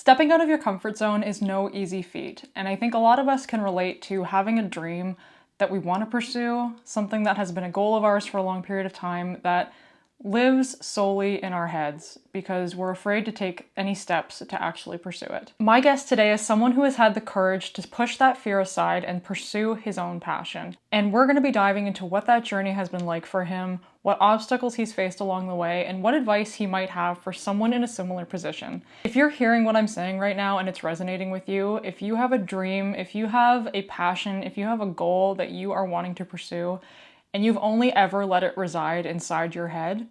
Stepping out of your comfort zone is no easy feat, and I think a lot of us can relate to having a dream that we want to pursue, something that has been a goal of ours for a long period of time that lives solely in our heads because we're afraid to take any steps to actually pursue it. My guest today is someone who has had the courage to push that fear aside and pursue his own passion. And we're going to be diving into what that journey has been like for him, what obstacles he's faced along the way, and what advice he might have for someone in a similar position. If you're hearing what I'm saying right now and it's resonating with you, if you have a dream, if you have a passion, if you have a goal that you are wanting to pursue, and you've only ever let it reside inside your head,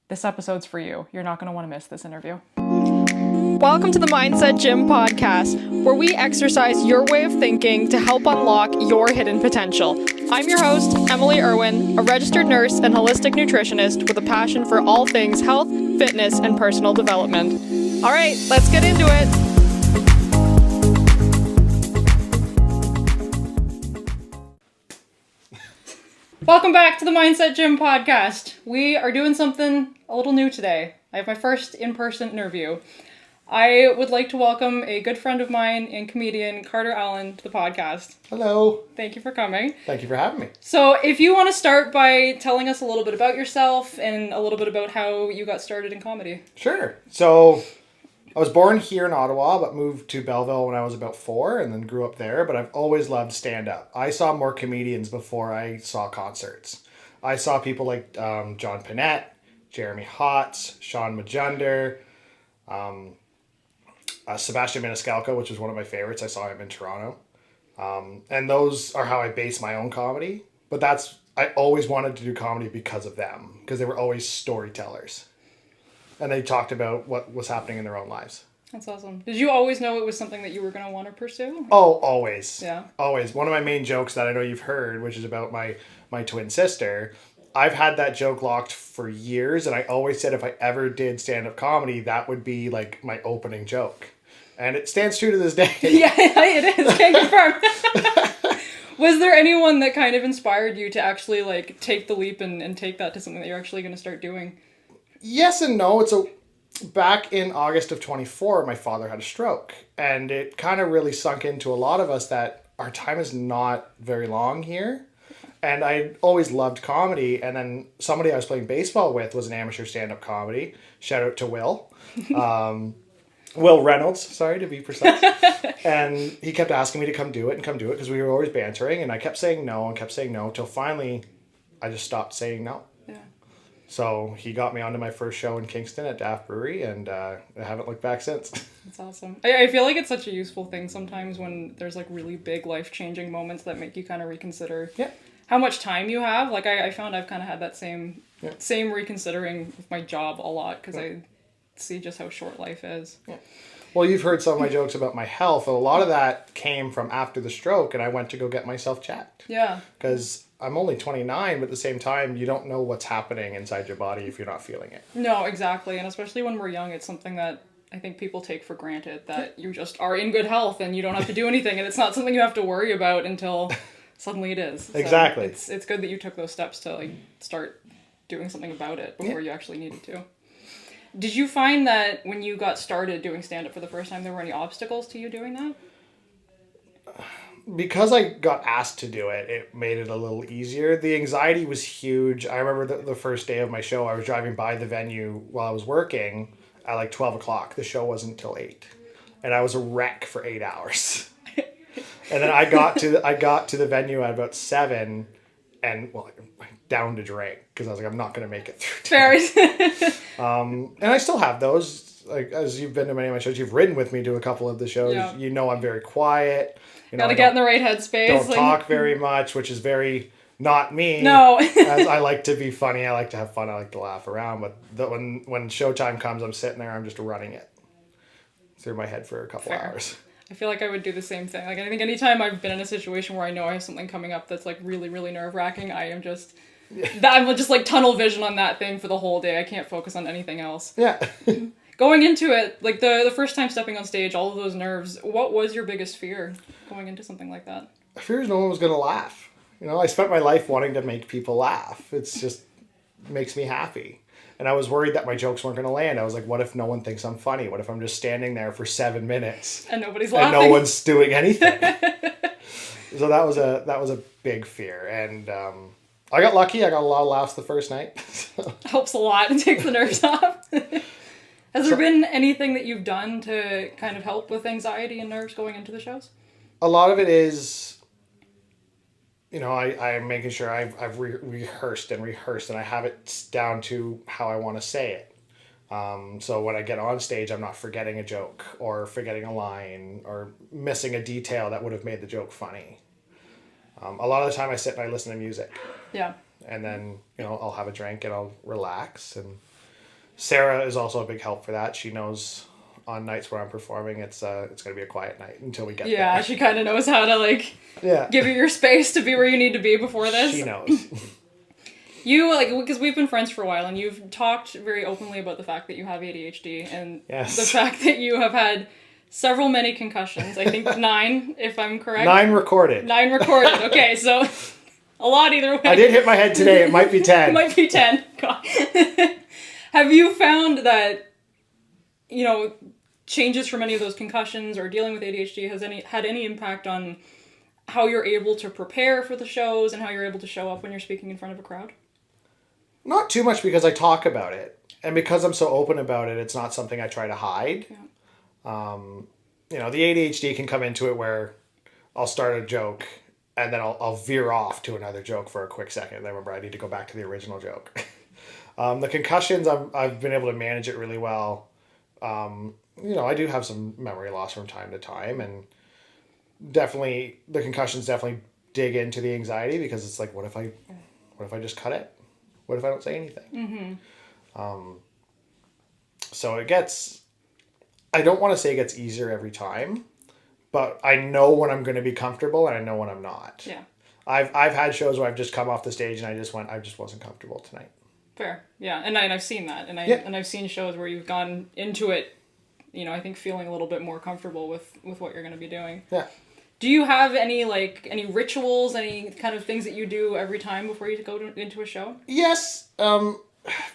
this episode's for you. You're not going to want to miss this interview. Welcome to the Mindset Gym podcast, where we exercise your way of thinking to help unlock your hidden potential. I'm your host, Emily Irwin, a registered nurse and holistic nutritionist with a passion for all things health, fitness, and personal development. All right, let's get into it. Welcome back to the Mindset Gym podcast. We are doing something a little new today. I have my first in-person interview. I would like to welcome a good friend of mine and comedian, Carter Allen, to the podcast. Hello. Thank you for coming. Thank you for having me. So if you want to start by telling us a little bit about yourself and a little bit about how you got started in comedy. Sure. So I was born here in Ottawa, but moved to Belleville when I was about 4 and then grew up there. But I've always loved stand-up. I saw more comedians before I saw concerts. I saw people like John Pinette, Jeremy Hotz, Sean Majunder, Sebastian Maniscalco, which was one of my favorites. I saw him in Toronto. And those are how I base my own comedy. But I always wanted to do comedy because of them, because they were always storytellers. And they talked about what was happening in their own lives. That's awesome. Did you always know it was something that you were going to want to pursue? Oh, always. Yeah. Always. One of my main jokes that I know you've heard, which is about my twin sister, I've had that joke locked for years, and I always said if I ever did stand-up comedy, that would be like my opening joke. And it stands true to this day. Yeah, it is. Can't confirm. Was there anyone that kind of inspired you to actually like take the leap and take that to something that you're actually going to start doing? Yes and no. Back in August of 24, my father had a stroke. And it kind of really sunk into a lot of us that our time is not very long here. And I always loved comedy. And then somebody I was playing baseball with was an amateur stand-up comedy. Shout out to Will. Will Reynolds, sorry to be precise. And he kept asking me to come do it because we were always bantering. And I kept saying no till finally I just stopped saying no. Yeah. So he got me onto my first show in Kingston at Daft Brewery, and I haven't looked back since. That's awesome. I feel like it's such a useful thing sometimes when there's like really big life-changing moments that make you kind of reconsider how much time you have. Like I found I've kind of had that same reconsidering with my job a lot because I see just how short life is. Yeah. Well, you've heard some of my jokes about my health. A lot of that came from after the stroke, and I went to go get myself checked. Yeah. Because I'm only 29, but at the same time, you don't know what's happening inside your body if you're not feeling it. No, exactly. And especially when we're young, it's something that I think people take for granted, that you just are in good health and you don't have to do anything. And it's not something you have to worry about until suddenly it is. So exactly. It's good that you took those steps to like start doing something about it before you actually needed to. Did you find that when you got started doing stand-up for the first time, there were any obstacles to you doing that? Because I got asked to do it, it made it a little easier. The anxiety was huge. I remember the first day of my show, I was driving by the venue while I was working at like 12 o'clock. The show wasn't until 8. And I was a wreck for 8 hours. And then I got to the venue at about 7 and down to drink because I was like, I'm not going to make it through. And I still have those. Like, as you've been to many of my shows, you've ridden with me to a couple of the shows. Yeah. You know I'm very quiet. Gotta get in the right headspace. Don't talk very much, which is very not me. No. As I like to be funny. I like to have fun. I like to laugh around. But when showtime comes, I'm sitting there. I'm just running it through my head for a couple hours. I feel like I would do the same thing. Like, I think anytime I've been in a situation where I know I have something coming up that's like really, really nerve-wracking, I'm just like tunnel vision on that thing for the whole day. I can't focus on anything else. Yeah. Going into it, like the first time stepping on stage, all of those nerves, what was your biggest fear going into something like that? I feared no one was going to laugh. I spent my life wanting to make people laugh. It's just makes me happy. And I was worried that my jokes weren't going to land. I was like, what if no one thinks I'm funny? What if I'm just standing there for 7 minutes And nobody's and laughing. no one's doing anything? So that was a big fear. And I got lucky. I got a lot of laughs the first night. Helps a lot. It takes the nerves off. Has there been anything that you've done to kind of help with anxiety and nerves going into the shows? A lot of it is, I'm making sure I've rehearsed and I have it down to how I want to say it. So when I get on stage, I'm not forgetting a joke or forgetting a line or missing a detail that would have made the joke funny. A lot of the time I sit and I listen to music. Yeah. And then, I'll have a drink and I'll relax. And Sarah is also a big help for that. She knows on nights where I'm performing, it's going to be a quiet night until we get there. Yeah, she kind of knows how to, give you your space to be where you need to be before this. She knows. You, because we've been friends for a while, and you've talked very openly about the fact that you have ADHD, and Yes. the fact that you have had many concussions. I think 9, if I'm correct. 9 recorded. 9 recorded. Okay, so a lot either way. I did hit my head today. It might be 10. It might be 10. God. Have you found that, changes from any of those concussions or dealing with ADHD had any impact on how you're able to prepare for the shows and how you're able to show up when you're speaking in front of a crowd? Not too much because I talk about it. And because I'm so open about it, it's not something I try to hide. Yeah. The ADHD can come into it where I'll start a joke and then I'll veer off to another joke for a quick second. And then remember, I need to go back to the original joke. The concussions, I've been able to manage it really well. I do have some memory loss from time to time, and definitely the concussions definitely dig into the anxiety because it's like, what if I just cut it? What if I don't say anything? Mm-hmm. So I don't want to say it gets easier every time, but I know when I'm going to be comfortable and I know when I'm not. Yeah. I've had shows where I've just come off the stage and I just wasn't comfortable tonight. Fair. Yeah. And I've seen that. And I've seen shows where you've gone into it, I think feeling a little bit more comfortable with what you're going to be doing. Yeah. Do you have any rituals, any kind of things that you do every time before you go into a show? Yes.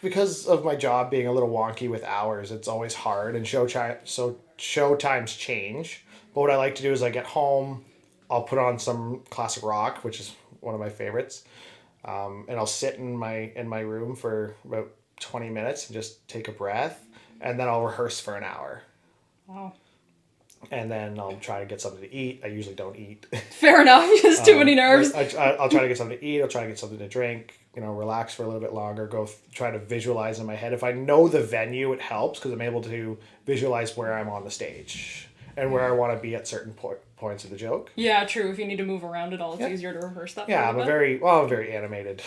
Because of my job being a little wonky with hours, it's always hard, and show times change. But what I like to do is I get home, I'll put on some classic rock, which is one of my favorites, and I'll sit in my room for about 20 minutes and just take a breath, and then I'll rehearse for an hour. Wow. And then I'll try to get something to eat. I usually don't eat. Fair enough. Just too many nerves. I'll try to get something to eat. I'll try to get something to drink. Relax for a little bit longer. Try to visualize in my head. If I know the venue, it helps because I'm able to visualize where I'm on the stage and where I want to be at certain points of the joke. Yeah, true. If you need to move around at all, it's easier to rehearse that. Yeah, I'm a very animated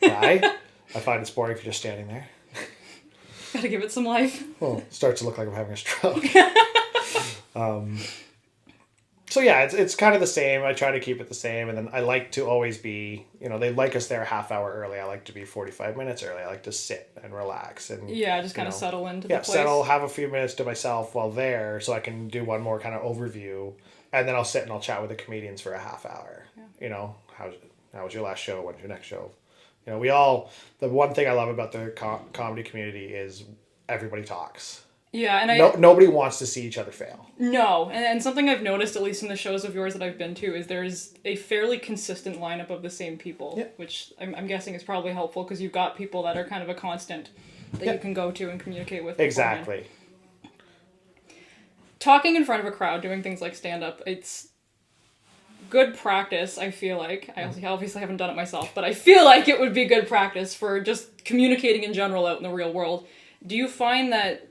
guy. I find it's boring if you're just standing there. Gotta give it some life. Well, it starts to look like I'm having a stroke. So yeah, it's kind of the same. I try to keep it the same, and then I like to always be, they like us there a half hour early. I like to be 45 minutes early. I like to sit and relax and just kind of settle into the place. Settle, have a few minutes to myself while there, so I can do one more kind of overview, and then I'll sit and I'll chat with the comedians for a half hour. Yeah. How was your last show? When's your next show? The one thing I love about the comedy community is everybody talks. Yeah, and nobody wants to see each other fail. No, and something I've noticed, at least in the shows of yours that I've been to, is there's a fairly consistent lineup of the same people, which I'm guessing is probably helpful because you've got people that are kind of a constant that you can go to and communicate with. Exactly. Talking in front of a crowd, doing things like stand-up, it's good practice, I feel like. I obviously haven't done it myself, but I feel like it would be good practice for just communicating in general out in the real world. Do you find that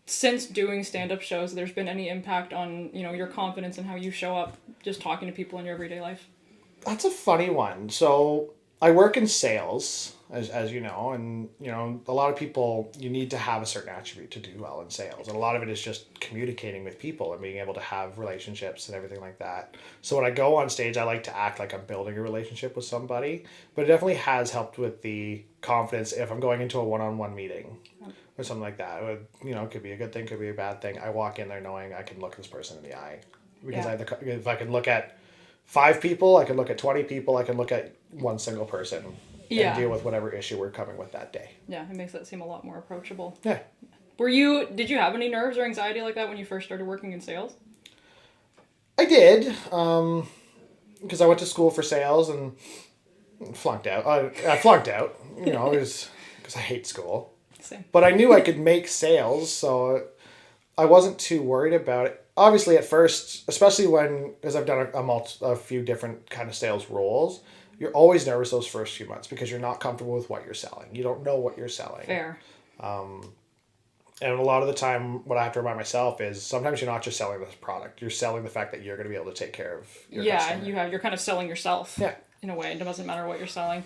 since doing stand-up shows, there's been any impact on, your confidence and how you show up just talking to people in your everyday life? That's a funny one. So I work in sales, as you know, and, a lot of people, you need to have a certain attribute to do well in sales. And a lot of it is just communicating with people and being able to have relationships and everything like that. So when I go on stage, I like to act like I'm building a relationship with somebody, but it definitely has helped with the confidence if I'm going into a one-on-one meeting. Or something like that. It could be a good thing, could be a bad thing. I walk in there knowing I can look this person in the eye. Because if I can look at 5 people, I can look at 20 people, I can look at one single person. Yeah. and deal with whatever issue we're coming with that day. Yeah, it makes that seem a lot more approachable. Yeah. Did you have any nerves or anxiety like that when you first started working in sales? I did, because I went to school for sales and flunked out. I flunked out, because I hate school. Same. But I knew I could make sales, so I wasn't too worried about it. Obviously, at first, especially because I've done a few different kind of sales roles, you're always nervous those first few months because you're not comfortable with what you're selling. You don't know what you're selling. Fair. And a lot of the time, what I have to remind myself is sometimes you're not just selling this product. You're selling the fact that you're going to be able to take care of your customer. You're kind of selling yourself. Yeah. In a way, it doesn't matter what you're selling.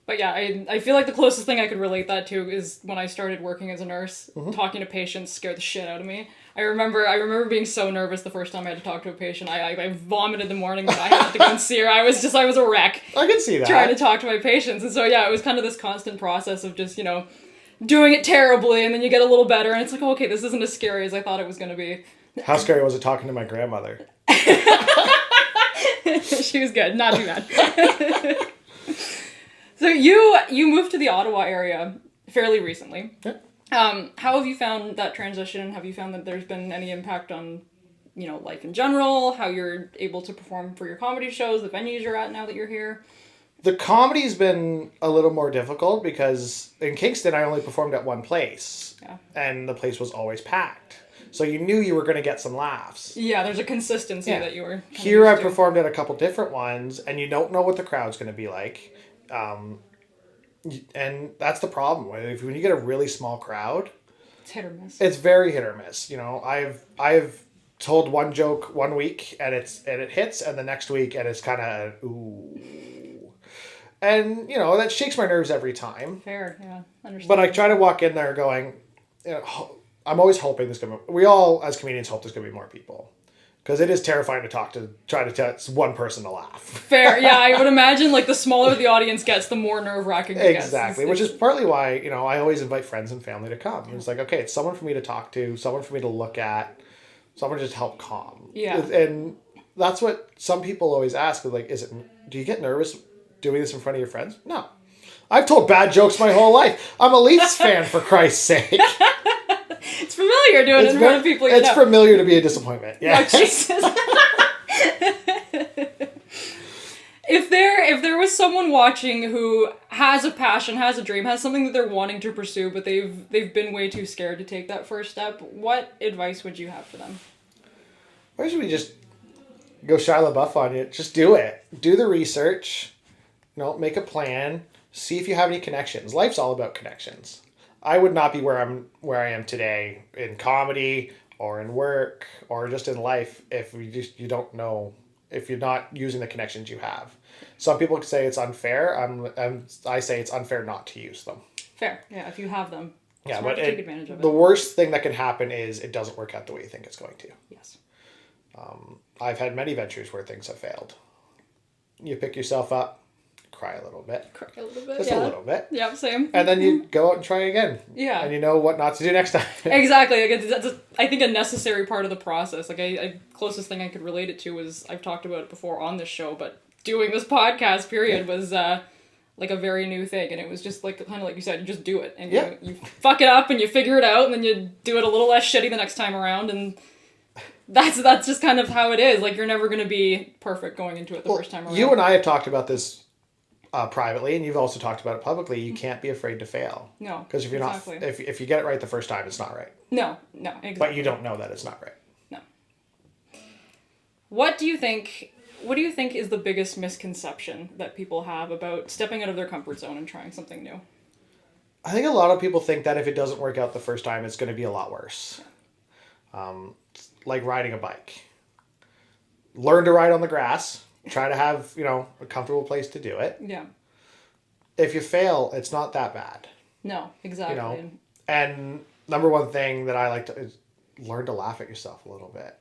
But yeah, I feel like the closest thing I could relate that to is when I started working as a nurse. Talking to patients scared the shit out of me. I remember being so nervous the first time I had to talk to a patient. I vomited the morning that I had to go and see her. I was a wreck. I can see that. Trying to talk to my patients. And so yeah, it was kind of this constant process of just, doing it terribly, and then you get a little better, and it's like, oh, okay, this isn't as scary as I thought it was going to be. How scary was it talking to my grandmother? She was good. Not too bad. So you moved to the Ottawa area fairly recently. Yeah. How have you found that transition? Have you found that there's been any impact on, life in general? How you're able to perform for your comedy shows, the venues you're at now that you're here? The comedy's been a little more difficult because in Kingston I only performed at one place. Yeah. And the place was always packed. So you knew you were going to get some laughs. Yeah, there's a consistency that you were... Here I've performed at a couple different ones, and you don't know what the crowd's going to be like. And that's the problem. When you get a really small crowd... It's hit or miss. It's very hit or miss. I've told one joke one week, and it hits, and the next week, and it's kind of, ooh... And, that shakes my nerves every time. Fair, yeah. Understand. But I try to walk in there going, I'm always hoping we all, as comedians, hope there's going to be more people. Because it is terrifying to try to tell one person to laugh. Fair, yeah. I would imagine, the smaller the audience gets, the more nerve-wracking it gets. Exactly, which is partly why, I always invite friends and family to come. It's like, okay, it's someone for me to talk to, someone for me to look at, someone to just help calm. Yeah. And that's what some people always ask, do you get nervous doing this in front of your friends? No. I've told bad jokes my whole life. I'm a Leafs fan, for Christ's sake. It's familiar doing it in front of people It's familiar to be a disappointment. Yeah. Oh, Jesus. If there was someone watching who has a passion, has a dream, has something that they're wanting to pursue, but they've been way too scared to take that first step, what advice would you have for them? Why should we just go Shia LaBeouf on it? Just do it. Do the research. Make a plan. See if you have any connections. Life's all about connections. I would not be where I am today in comedy or in work or just in life if you don't know, if you're not using the connections you have. Some people say it's unfair. I say it's unfair not to use them. Fair, yeah. If you have them, yeah, but take advantage of it. The worst thing that can happen is it doesn't work out the way you think it's going to. Yes. I've had many ventures where things have failed. You pick yourself up. Cry a little bit. Just a little bit. Yeah, same. And then you go out and try again. Yeah. And you know what not to do next time. Exactly. That's I think a necessary part of the process. Closest thing I could relate it to was, I've talked about it before on this show, but doing this podcast period was a very new thing. And it was just kind of like you said, you just do it. And you fuck it up and you figure it out, and then you do it a little less shitty the next time around. And that's just kind of how it is. You're never going to be perfect going into it the first time around. You and I have talked about this privately, and you've also talked about it publicly. You can't be afraid to fail. No, because if you're exactly. not, if you get it right the first time, it's not right. No, exactly. But you don't know that it's not right. No. What do you think is the biggest misconception that people have about stepping out of their comfort zone and trying something new? I think a lot of people think that if it doesn't work out the first time, it's going to be a lot worse. Like riding a bike. Learn to ride on the grass. Try to have, a comfortable place to do it. Yeah. If you fail, it's not that bad. No, exactly. And number one thing that I like to is learn to laugh at yourself a little bit.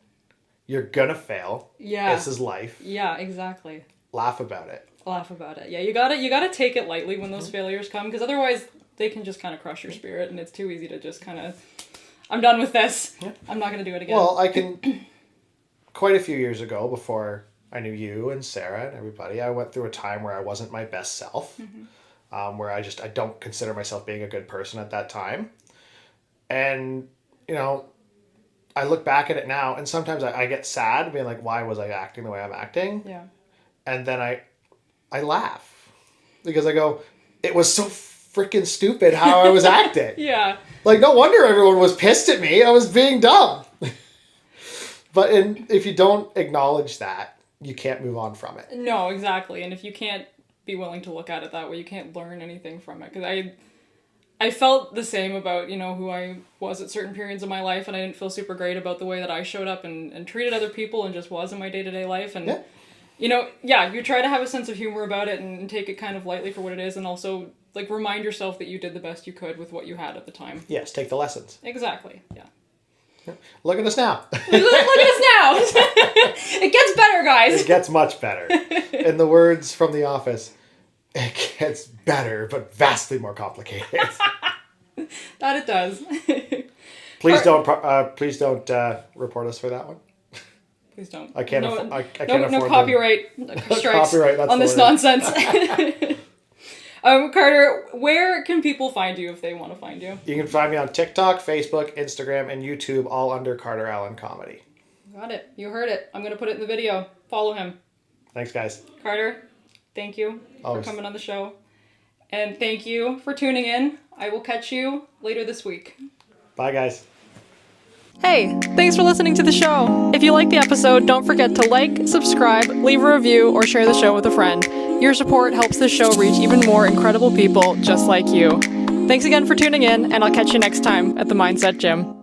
You're gonna fail. Yeah. This is life. Yeah, exactly. Laugh about it. Laugh about it. Yeah, you gotta take it lightly when those failures come, because otherwise they can just kind of crush your spirit, and it's too easy to just kind of, I'm done with this. Yeah. I'm not gonna do it again. Well, quite a few years ago, before I knew you and Sarah and everybody, I went through a time where I wasn't my best self. where I don't consider myself being a good person at that time. And, I look back at it now, and sometimes I get sad, being like, why was I acting the way I'm acting? Yeah. And then I laugh because I go, it was so freaking stupid how I was acting. Yeah. Like, no wonder everyone was pissed at me. I was being dumb. But if you don't acknowledge that, you can't move on from it. No, exactly. And if you can't be willing to look at it that way, you can't learn anything from it. Because I felt the same about, who I was at certain periods of my life, and I didn't feel super great about the way that I showed up and treated other people and just was in my day-to-day life. And, you try to have a sense of humor about it and take it kind of lightly for what it is, and also, remind yourself that you did the best you could with what you had at the time. Yes, take the lessons. Exactly, yeah. Look at us now. Look at us now! It gets better, guys! It gets much better. In the words from The Office, it gets better, but vastly more complicated. That it does. Please don't report us for that one. Please don't. I can't. I can't afford no copyright strikes copyright, on this nonsense. Carter, where can people find you if they want to find you? You can find me on TikTok, Facebook, Instagram, and YouTube, all under Carter Allen Comedy. Got it. You heard it. I'm going to put it in the video. Follow him. Thanks, guys. Carter, thank you Always. for coming on the show. And thank you for tuning in. I will catch you later this week. Bye, guys. Hey, thanks for listening to the show. If you like the episode, don't forget to like, subscribe, leave a review, or share the show with a friend. Your support helps the show reach even more incredible people just like you. Thanks again for tuning in, and I'll catch you next time at the Mindset Gym.